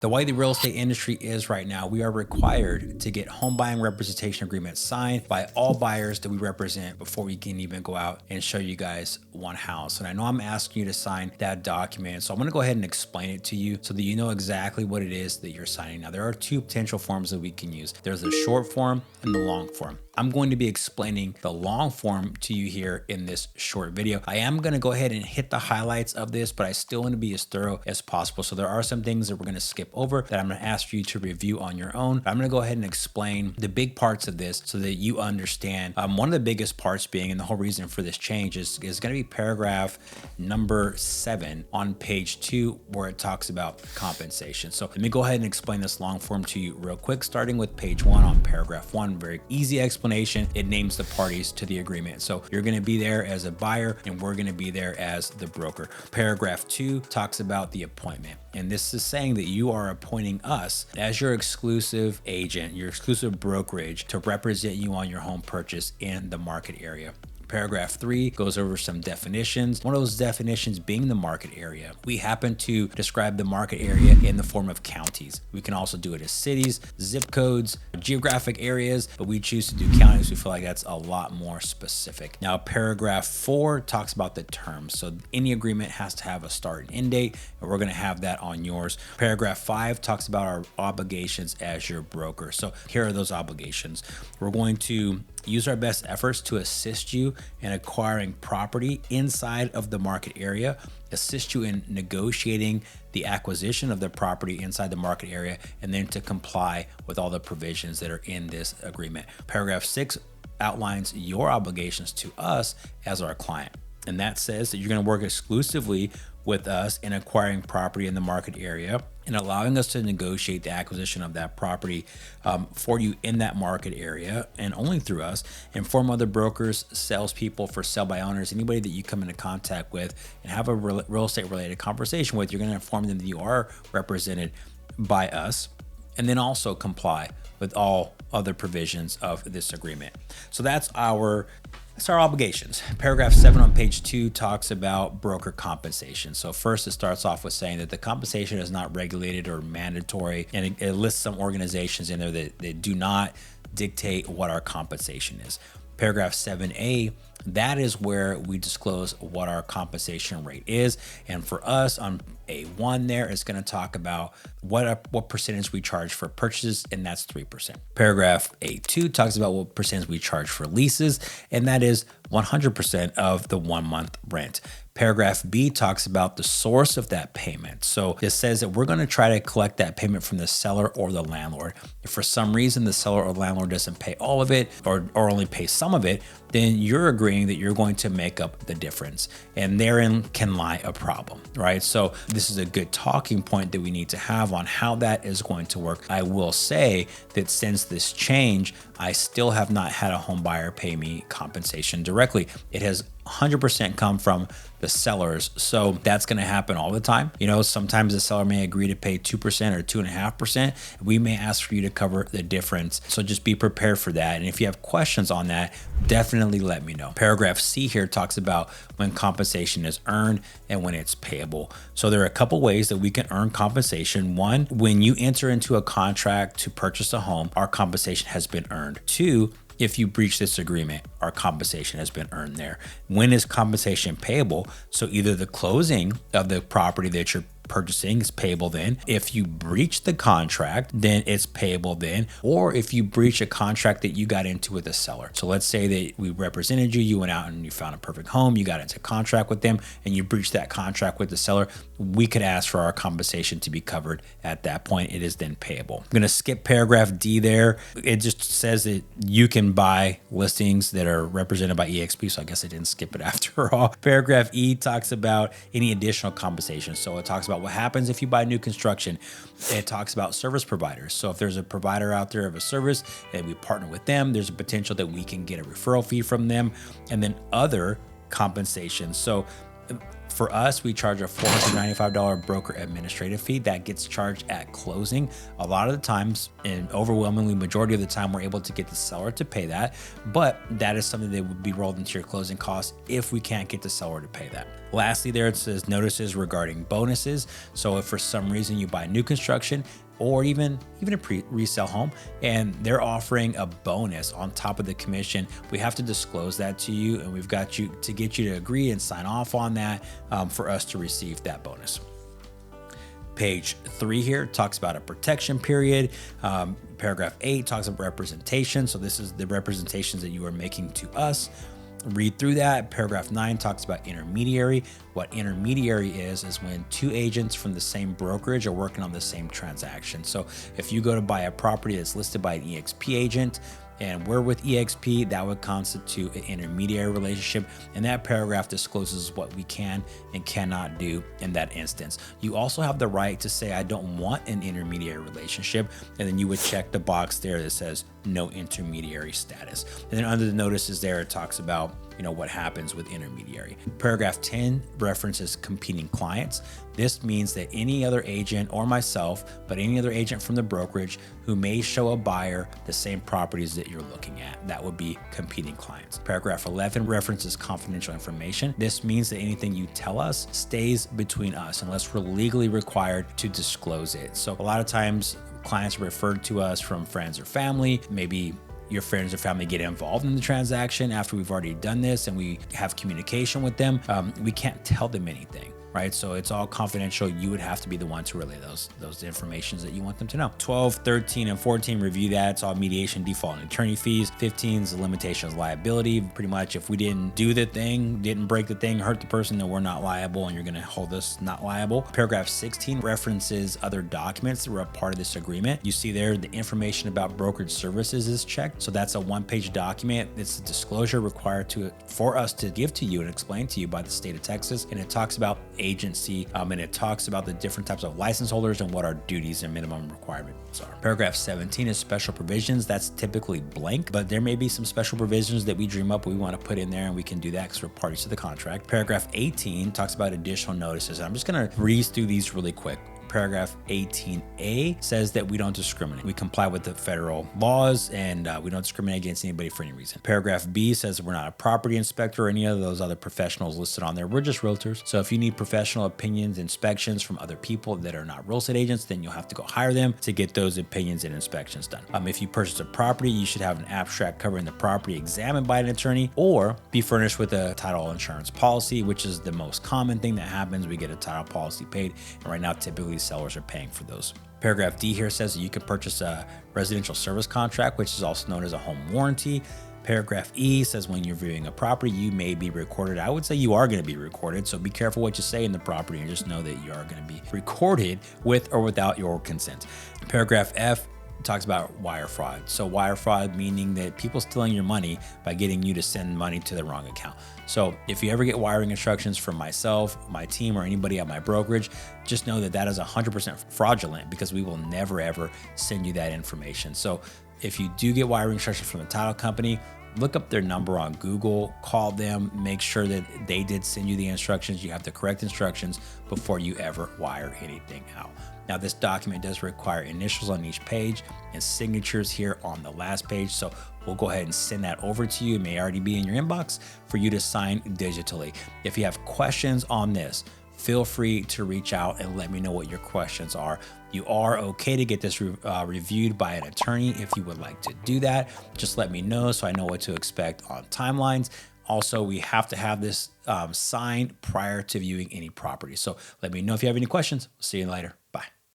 The way the real estate industry is right now, we are required to get home buying representation agreements signed by all buyers that we represent before we can even go out and show you guys one house. And I know I'm asking you to sign that document, so I'm gonna go ahead and explain it to you so that you know exactly what it is that you're signing. Now, there are two potential forms that we can use. There's the short form and the long form. I'm going to be explaining the long form to you here in this short video. I am going to go ahead and hit the highlights of this, but I still want to be as thorough as possible. So there are some things that we're going to skip over that I'm going to ask you to review on your own. I'm going to go ahead and explain the big parts of this so that you understand. One of the biggest parts being, and the whole reason for this change is going to be paragraph number 7 on page 2, where it talks about compensation. So let me go ahead and explain this long form to you real quick, starting with page 1 on paragraph 1. Very easy explanation. It names the parties to the agreement. So you're going to be there as a buyer and we're going to be there as the broker. Paragraph 2 talks about the appointment. And this is saying that you are appointing us as your exclusive agent, your exclusive brokerage to represent you on your home purchase in the market area. Paragraph 3 goes over some definitions. One of those definitions being the market area. We happen to describe the market area in the form of counties. We can also do it as cities, zip codes, geographic areas, but we choose to do counties. We feel like that's a lot more specific. Now, paragraph 4 talks about the terms. So any agreement has to have a start and end date, and we're going to have that on yours. Paragraph 5 talks about our obligations as your broker. So here are those obligations. We're going to use our best efforts to assist you in acquiring property inside of the market area, assist you in negotiating the acquisition of the property inside the market area, and then to comply with all the provisions that are in this agreement. Paragraph 6 outlines your obligations to us as our client. And that says that you're going to work exclusively with us in acquiring property in the market area and allowing us to negotiate the acquisition of that property for you in that market area and only through us. Inform other brokers, salespeople, for sell by owners, anybody that you come into contact with and have a real estate related conversation with, you're going to inform them that you are represented by us, and then also comply with all other provisions of this agreement. So that's our obligations. Paragraph 7 on page 2 talks about broker compensation. So first, it starts off with saying that the compensation is not regulated or mandatory, and it lists some organizations in there that do not dictate what our compensation is. Paragraph 7A, that is where we disclose what our compensation rate is. And for us on A1 there, it's going to talk about what percentage we charge for purchases, and that's 3%. Paragraph A2 talks about what percentage we charge for leases, and that is 100% of the 1 month rent. Paragraph B talks about the source of that payment. So it says that we're going to try to collect that payment from the seller or the landlord. If for some reason the seller or landlord doesn't pay all of it or only pay some of it, then you're agreeing that you're going to make up the difference. And therein can lie a problem, right? So this is a good talking point that we need to have on how that is going to work. I will say that since this change, I still have not had a home buyer pay me compensation directly. It has 100% come from the sellers. So that's going to happen all the time. You know, sometimes the seller may agree to pay 2% or 2.5%. We may ask for you to cover the difference. So just be prepared for that. And if you have questions on that, definitely let me know. Paragraph C here talks about when compensation is earned and when it's payable. So there are a couple ways that we can earn compensation. One, when you enter into a contract to purchase a home, our compensation has been earned. 2, if you breach this agreement, our compensation has been earned there. When is compensation payable? So either the closing of the property that you're purchasing is payable then. If you breach the contract, then it's payable then. Or if you breach a contract that you got into with the seller. So let's say that we represented you, you went out and you found a perfect home, you got into contract with them, and you breached that contract with the seller, we could ask for our compensation to be covered at that point. It is then payable. I'm going to skip paragraph D there. It just says that you can buy listings that are represented by EXP, so I guess I didn't skip it after all. Paragraph E talks about any additional compensation. So it talks about what happens if you buy new construction. It talks about service providers. So if there's a provider out there of a service and we partner with them, there's a potential that we can get a referral fee from them, and then other compensations. So for us, we charge a $495 broker administrative fee that gets charged at closing. A lot of the times, and overwhelmingly majority of the time, we're able to get the seller to pay that, but that is something that would be rolled into your closing costs if we can't get the seller to pay that. Lastly, there it says notices regarding bonuses. So if for some reason you buy new construction or even a resale home and they're offering a bonus on top of the commission, we have to disclose that to you, and we've got to get you to agree and sign off on that for us to receive that bonus. Page 3 here talks about a protection period. Paragraph 8 talks about representation. So this is the representations that you are making to us. Read through that. Paragraph 9 talks about intermediary. What intermediary is when two agents from the same brokerage are working on the same transaction. So if you go to buy a property that's listed by an EXP agent and we're with EXP, that would constitute an intermediary relationship. And that paragraph discloses what we can and cannot do in that instance. You also have the right to say, I don't want an intermediary relationship. And then you would check the box there that says no intermediary status. And then under the notices there, it talks about what happens with intermediary. Paragraph 10 references competing clients. This means that any other agent or myself, but any other agent from the brokerage who may show a buyer the same properties that you're looking at, that would be competing clients. Paragraph 11 references confidential information. This means that anything you tell us stays between us unless we're legally required to disclose it. So a lot of times clients are referred to us from friends or family. Maybe your friends or family get involved in the transaction after we've already done this and we have communication with them. We can't tell them anything, right? So it's all confidential. You would have to be the one to relay those informations that you want them to know. 12, 13, and 14, review that. It's all mediation, default, and attorney fees. 15 is the limitations liability. Pretty much if we didn't do the thing, didn't break the thing, hurt the person, then we're not liable and you're gonna hold us not liable. Paragraph 16 references other documents that were a part of this agreement. You see there, the information about brokerage services is checked. So that's a one-page document. It's a disclosure required for us to give to you and explain to you by the state of Texas. And it talks about agency, and it talks about the different types of license holders and what our duties and minimum requirements are. Paragraph 17 is special provisions. That's typically blank, but there may be some special provisions that we dream up we want to put in there, and we can do that because we're parties to the contract. Paragraph 18 talks about additional notices. I'm just going to breeze through these really quick. Paragraph 18A says that we don't discriminate. We comply with the federal laws and we don't discriminate against anybody for any reason. Paragraph B says we're not a property inspector or any of those other professionals listed on there. We're just realtors. So if you need professional opinions, inspections from other people that are not real estate agents, then you'll have to go hire them to get those opinions and inspections done. If you purchase a property, you should have an abstract covering the property examined by an attorney or be furnished with a title insurance policy, which is the most common thing that happens. We get a title policy paid, and right now typically sellers are paying for those. Paragraph D here says that you can purchase a residential service contract, which is also known as a home warranty. Paragraph E says when you're viewing a property, you may be recorded. I would say you are going to be recorded, so be careful what you say in the property and just know that you are going to be recorded with or without your consent. Paragraph F talks about wire fraud. So wire fraud meaning that people stealing your money by getting you to send money to the wrong account. So if you ever get wiring instructions from myself, my team, or anybody at my brokerage, just know that that is 100% fraudulent because we will never ever send you that information. So if you do get wiring instructions from the title company, look up their number on Google, call them, make sure that they did send you the instructions. You have the correct instructions before you ever wire anything out. Now, this document does require initials on each page and signatures here on the last page. So we'll go ahead and send that over to you. It may already be in your inbox for you to sign digitally. If you have questions on this, feel free to reach out and let me know what your questions are. You are okay to get this reviewed by an attorney if you would like to do that. Just let me know so I know what to expect on timelines. Also, we have to have this signed prior to viewing any property. So let me know if you have any questions. See you later. Bye.